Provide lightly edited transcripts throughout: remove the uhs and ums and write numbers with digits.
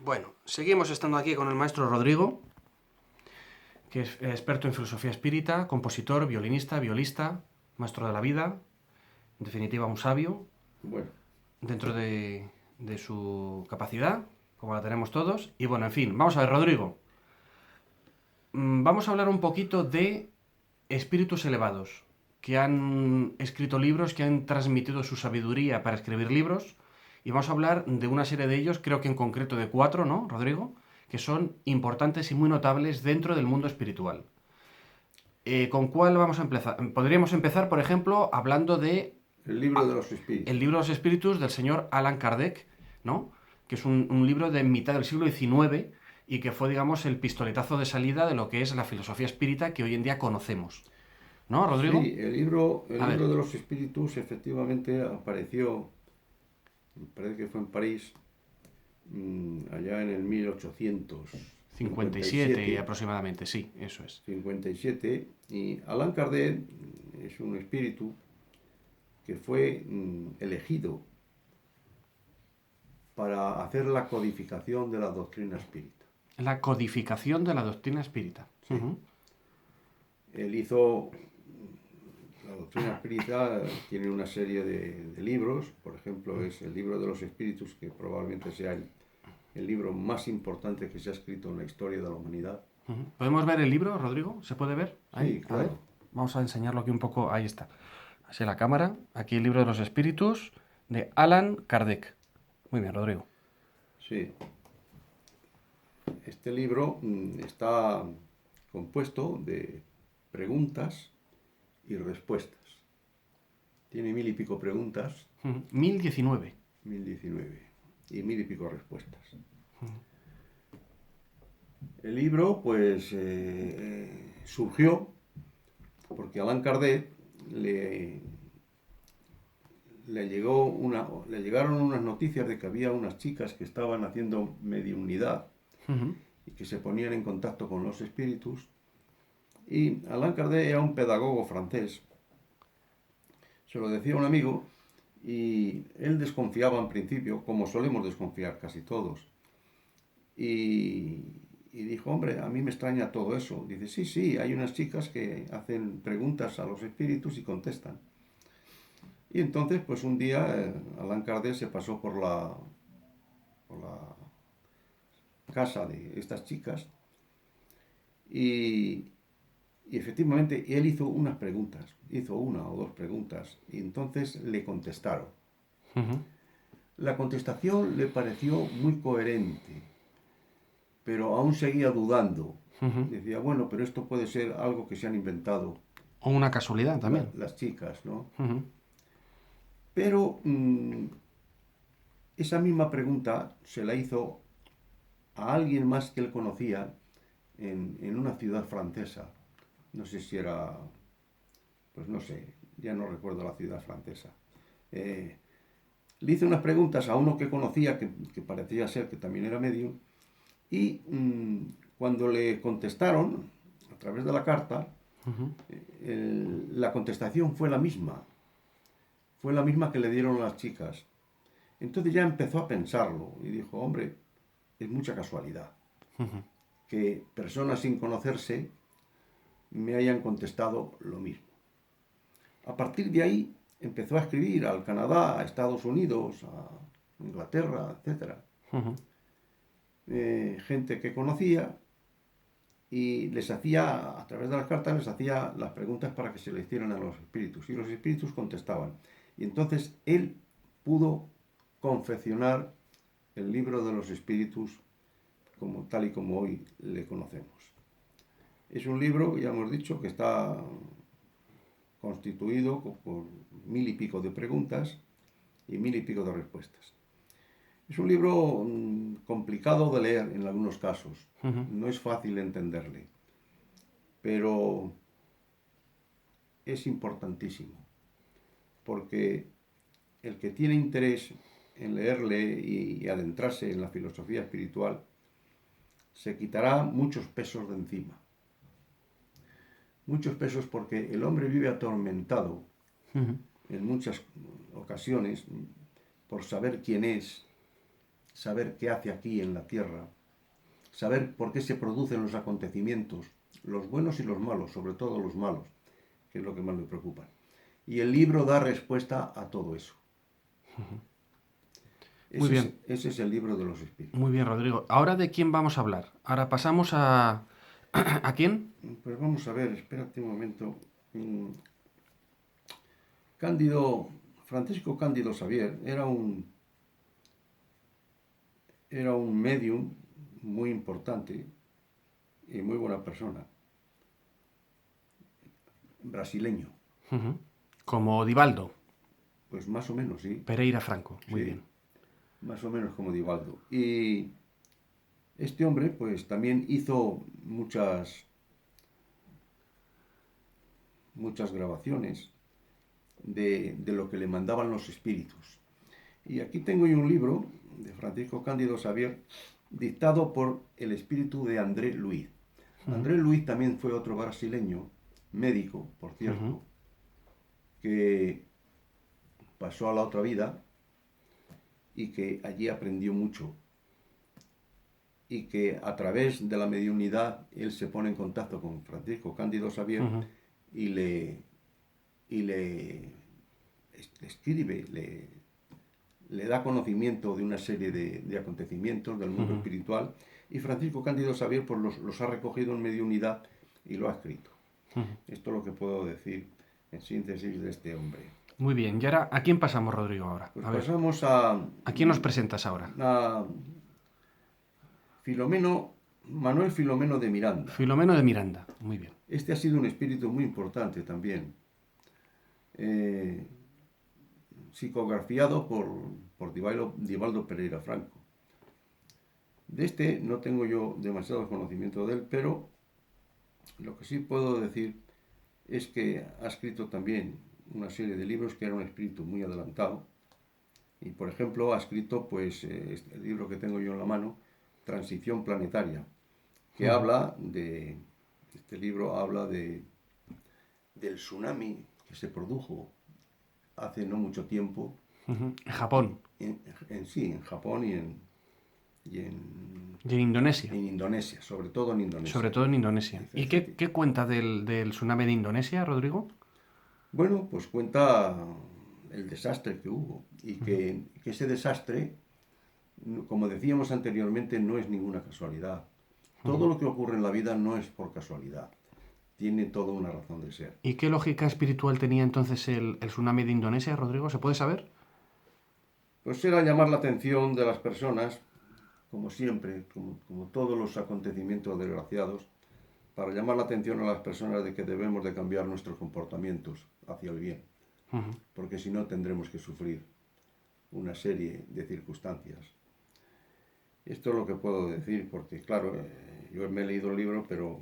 Bueno, seguimos estando aquí con el maestro Rodrigo, que es experto en filosofía espírita, compositor, violinista, violista, maestro de la vida, en definitiva un sabio, Bueno, dentro de su capacidad, como la tenemos todos. Y bueno, en fin, vamos a ver, Rodrigo. Vamos a hablar un poquito de espíritus elevados, que han escrito libros, que han transmitido su sabiduría para escribir libros. Y vamos a hablar de una serie de ellos, creo que en concreto de cuatro, ¿no, Rodrigo? Que son importantes y muy notables dentro del mundo espiritual. ¿Con cuál vamos a empezar? Podríamos empezar, por ejemplo, hablando de el libro de los El espíritus. libro de los espíritus del señor Allan Kardec, ¿no? Que es un libro de mitad del siglo XIX y que fue, digamos, el pistoletazo de salida de lo que es la filosofía espírita que hoy en día conocemos. ¿No, Rodrigo? Sí, el A ver, libro de los espíritus efectivamente apareció, me parece que fue en París, allá en el 57 1857. aproximadamente, sí, eso es. 57, y Allan Kardec es un espíritu que fue elegido para hacer la codificación de la doctrina espírita. La codificación de la doctrina espírita. Sí. Él hizo la doctrina espírita, tiene una serie de libros, por ejemplo, es el libro de los espíritus, que probablemente sea el libro más importante que se ha escrito en la historia de la humanidad. ¿Podemos ver el libro, Rodrigo? ¿Se puede ver? Ahí, Sí, a ver. claro. Vamos a enseñarlo aquí un poco. Ahí está. Así la cámara. Aquí el libro de los espíritus de Allan Kardec. Muy bien, Rodrigo. Sí. Este libro está compuesto de preguntas y respuestas. Tiene mil y pico preguntas, 1019. 1019, y mil y pico respuestas. El libro, pues, surgió porque a Allan Kardec le, le llegaron unas noticias de que había unas chicas que estaban haciendo mediunidad y que se ponían en contacto con los espíritus. Y Allan Kardec era un pedagogo francés, se lo decía a un amigo y él desconfiaba en principio, como solemos desconfiar casi todos. Y, y dijo, hombre, a mí me extraña todo eso. Dice, sí, sí, hay unas chicas que hacen preguntas a los espíritus y contestan. Y entonces, pues un día, Allan Kardec se pasó por la casa de estas chicas y, y efectivamente él hizo unas preguntas, hizo una o dos preguntas y entonces le contestaron. La contestación le pareció muy coherente, pero aún seguía dudando. Decía, bueno, pero esto puede ser algo que se han inventado O una casualidad también. las chicas, ¿no? Pero esa misma pregunta se la hizo a alguien más que él conocía en una ciudad francesa. No sé si era, pues no sé, ya no recuerdo la ciudad francesa. Eh, Le hice unas preguntas a uno que conocía, que parecía ser que también era medium, y cuando le contestaron a través de la carta, la contestación fue la misma que le dieron las chicas. Entonces ya empezó a pensarlo y dijo, hombre, es mucha casualidad que personas sin conocerse me hayan contestado lo mismo. A partir de ahí empezó a escribir al Canadá, a Estados Unidos, a Inglaterra, etcétera. Gente que conocía y les hacía, a través de las cartas, les hacía las preguntas para que se le hicieran a los espíritus y los espíritus contestaban. Y entonces él pudo confeccionar el libro de los espíritus como tal y como hoy le conocemos. Es un libro, ya hemos dicho, que está constituido por mil y pico de preguntas y mil y pico de respuestas. Es un libro complicado de leer en algunos casos, no es fácil entenderle, pero es importantísimo, porque el que tiene interés en leerle y adentrarse en la filosofía espiritual, se quitará muchos pesos de encima. Muchos pesos porque el hombre vive atormentado en muchas ocasiones por saber quién es, saber qué hace aquí en la tierra, saber por qué se producen los acontecimientos, los buenos y los malos, sobre todo los malos, que es lo que más me preocupa. Y el libro da respuesta a todo eso. Muy bien, Ese es el libro de los espíritus. muy bien, Rodrigo. ¿Ahora de quién vamos a hablar? Ahora pasamos a... ¿A quién? Pues vamos a ver, espérate un momento. Cándido, Francisco Cándido Xavier era un medium muy importante y muy buena persona, brasileño, Ujú. Como Divaldo, pues más o menos, sí, Pereira Franco. Muy sí, bien. más o menos como Divaldo. Y este hombre, pues también hizo muchas grabaciones de lo que le mandaban los espíritus. Y aquí tengo yo un libro de Francisco Cándido Xavier, dictado por el espíritu de André Luiz. Ujú, André Luiz también fue otro brasileño, médico, por ujú, cierto, que pasó a la otra vida y que allí aprendió mucho. Y que a través de la mediunidad él se pone en contacto con Francisco Cándido Xavier ujú, y le escribe, le da conocimiento de una serie de acontecimientos del mundo ujú. espiritual y Francisco Cándido Xavier pues los ha recogido en mediunidad y lo ha escrito. Esto es lo que puedo decir en síntesis de este hombre. Muy bien. ¿Y ahora a quién pasamos, Rodrigo, ahora? Pues A ver, pasamos ¿a quién nos presentas ahora? a Filomeno, Manuel Filomeno de Miranda. Filomeno de Miranda. Muy bien. Este ha sido un espíritu muy importante también, eh, psicografiado por Divaldo Pereira Franco. De este no tengo yo demasiado conocimiento de él, pero lo que sí puedo decir es que ha escrito también una serie de libros que era un espíritu muy adelantado. Y por ejemplo ha escrito pues el libro que tengo yo en la mano, Transición Planetaria, que Ujú, este libro habla del tsunami que se produjo hace no mucho tiempo ujú. Japón. sí, en Japón y en, Y en Indonesia. en Indonesia, sobre todo en Sobre Indonesia. todo en Indonesia. ¿Y qué cuenta del tsunami de Indonesia, Rodrigo? Bueno, pues cuenta el desastre que hubo y Ujú, que ese desastre, como decíamos anteriormente, no es ninguna casualidad. Todo ujú. lo que ocurre en la vida no es por casualidad, tiene toda una razón de ser. ¿Y qué lógica espiritual tenía entonces el tsunami de Indonesia, Rodrigo? ¿Se puede saber? Pues era llamar la atención de las personas, como siempre, como todos los acontecimientos desgraciados, para llamar la atención a las personas de que debemos de cambiar nuestros comportamientos hacia el bien, Ujú. porque si no tendremos que sufrir una serie de circunstancias. Esto es lo que puedo decir, porque claro, yo me he leído el libro, pero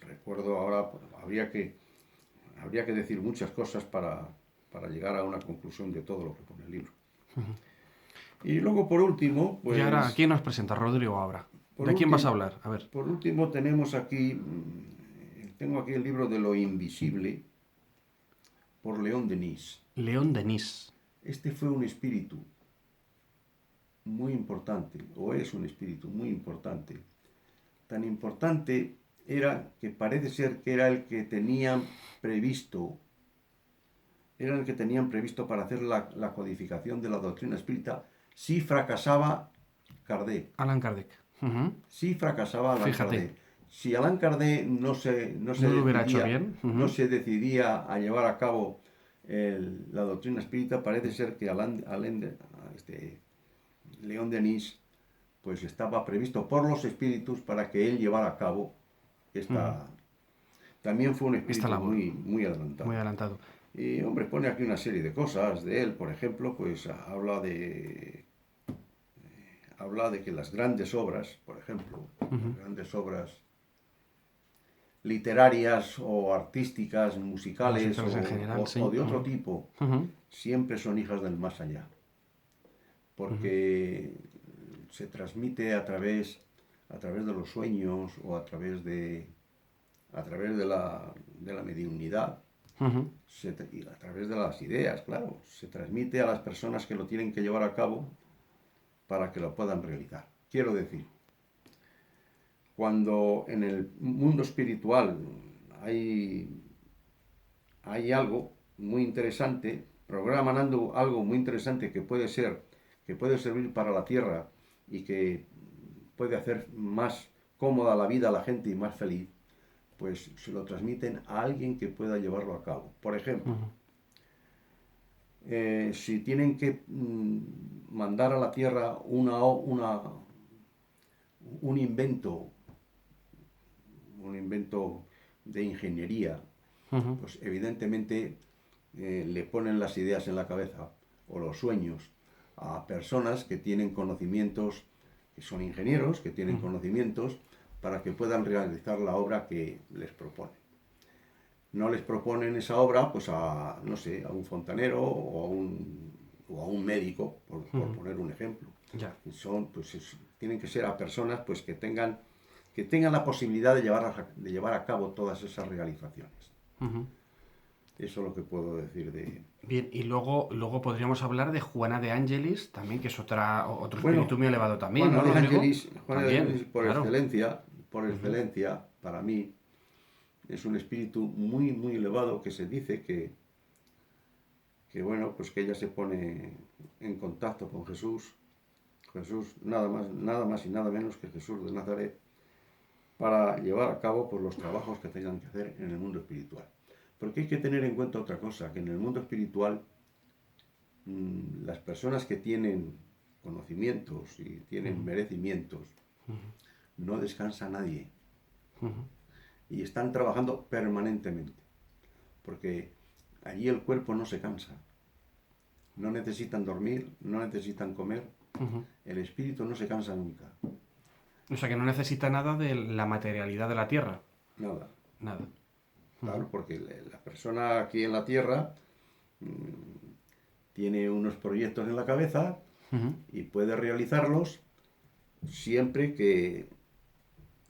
recuerdo ahora, habría que decir muchas cosas para llegar a una conclusión de todo lo que pone el libro. Y luego, por último, Y ahora, ¿a pues, quién nos presenta, Rodrigo, ahora? por ¿De quién vas a último, hablar? A ver. por último tenemos aquí, tengo aquí el libro de lo invisible por León Denis. León Denis. Este fue un espíritu muy importante, o es un espíritu muy importante. Tan importante era que parece ser que era el que tenían previsto, era el que tenían previsto para hacer la codificación de la doctrina espírita si fracasaba Kardec. Alan Kardec. Ujú. Si fracasaba Allan Fíjate, Kardec. Si Allan Kardec no lo hubiera hecho bien. no Ujú. se decidía a llevar a cabo la doctrina espírita, parece ser que León Denis pues estaba previsto por los espíritus para que él llevara a cabo Ujú. esta... También fue un Esta espíritu labor. muy Muy adelantado. adelantado. Y hombre, pone aquí una serie de cosas de él, por ejemplo, pues habla de que las grandes obras, por ejemplo, Ujú. las grandes obras literarias o artísticas, musicales Musicales en general, o sí. de otro Ujú. tipo, Ujú. siempre son hijas del más allá, Ujú. porque se transmite a través de los sueños o a través de la mediunidad. Ujú. Y a través de las ideas, claro, se transmite a las personas que lo tienen que llevar a cabo para que lo puedan realizar. Quiero decir, cuando en el mundo espiritual hay, hay algo muy interesante, programan algo muy interesante que puede servir para la tierra y que puede hacer más cómoda la vida a la gente y más feliz, pues se lo transmiten a alguien que pueda llevarlo a cabo. Por ejemplo, Ujú. si tienen que mandar a la tierra un invento, un invento de ingeniería, Ujú. pues evidentemente le ponen las ideas en la cabeza o los sueños a personas que tienen conocimientos, que son ingenieros, que tienen Ujú. conocimientos para que puedan realizar la obra que les proponen. No les proponen esa obra pues a, no sé, a un fontanero o a un médico, por Ujú. poner un ejemplo. Ya. Tienen que ser a personas pues que tengan la posibilidad de llevar a cabo todas esas realizaciones. Ujú. Eso es lo que puedo decir de... Bien, y luego podríamos hablar de Juana de Ángelis, también, que es otro espíritu Bueno, muy elevado también, ¿no, Rodrigo? Juana de También, Ángelis claro. por Ujú. excelencia, para mí, es un espíritu muy, muy elevado que se dice que bueno, pues que ella se pone en contacto con Jesús, Jesús nada más y nada menos que Jesús de Nazaret, para llevar a cabo pues, los trabajos que tengan que hacer en el mundo espiritual. Porque hay que tener en cuenta otra cosa, que en el mundo espiritual las personas que tienen conocimientos y tienen Ujú. merecimientos, Ujú. no descansa nadie Ujú. y están trabajando permanentemente, porque allí el cuerpo no se cansa, no necesitan dormir, no necesitan comer, Ujú. el espíritu no se cansa nunca, O sea que no necesita nada de la materialidad de la Tierra. nada, Nada. Ujú. claro, porque la persona aquí en la tierra tiene unos proyectos en la cabeza Ujú. y puede realizarlos siempre que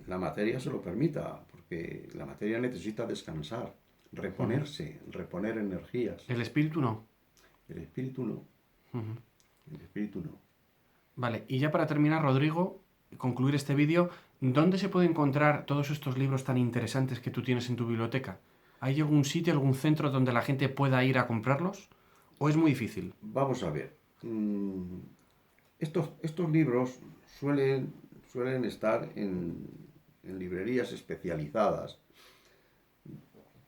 la materia se lo permita, porque la materia necesita descansar, Ujú. reponerse, reponer energías. El espíritu no. El espíritu no, Ujú. el espíritu no. Vale, y ya para terminar, Rodrigo, concluir este vídeo, ¿dónde se puede encontrar todos estos libros tan interesantes que tú tienes en tu biblioteca? ¿Hay algún sitio, algún centro donde la gente pueda ir a comprarlos? ¿O es muy difícil? Vamos a ver. Estos libros suelen estar en librerías especializadas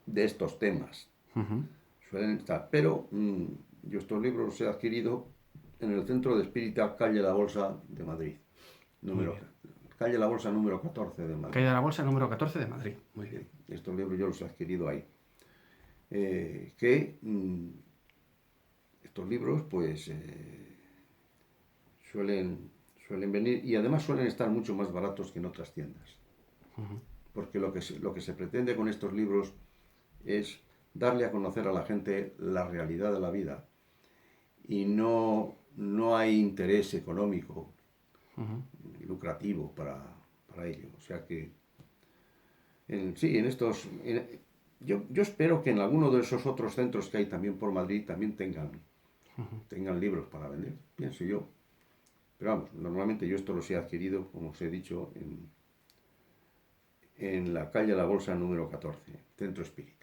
de estos temas. Ujú. Suelen estar, pero yo estos libros los he adquirido en el Centro de Espírita Calle La Bolsa de Madrid, Muy número, bien. calle La Bolsa número 14 de Madrid. Calle de la Bolsa, número 14 de Madrid. Muy Sí, bien. estos libros yo los he adquirido ahí. Que estos libros pues suelen venir y además suelen estar mucho más baratos que en otras tiendas. Ujú. Porque lo que se pretende con estos libros es darle a conocer a la gente la realidad de la vida y no hay interés económico Ujú. lucrativo para ello. O sea que, sí, yo espero que en alguno de esos otros centros que hay también por Madrid también tengan libros para vender, pienso yo. Pero vamos, normalmente yo esto los he adquirido, como os he dicho, en la calle La Bolsa número 14, Centro Espírita.